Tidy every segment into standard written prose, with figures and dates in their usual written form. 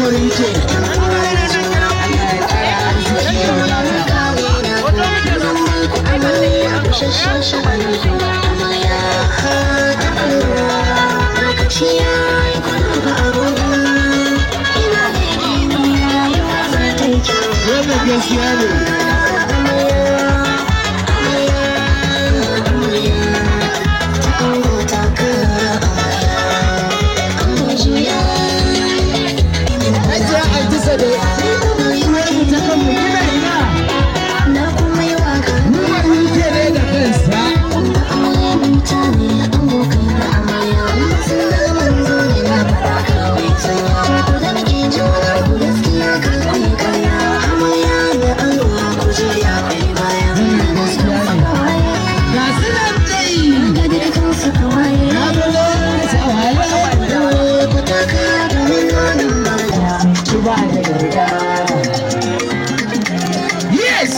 wurin ke. Wannan gaskiya ne.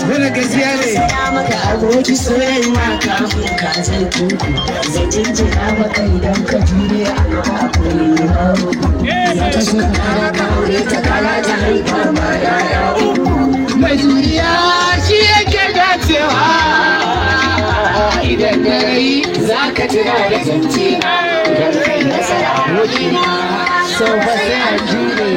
Wannan gaskiya ne. Maka aboki soyayya kafin ka zai kuku zai jinjina maka idan ka jure a gaba akwai yaro. Zata so ka kara ka aure ta kara ta haifa ma yaya uku. Mai juriya shi yake dacewa. Idan da rai za ka tuna da zance na idan kai nasara abokina. So ba sai a jure.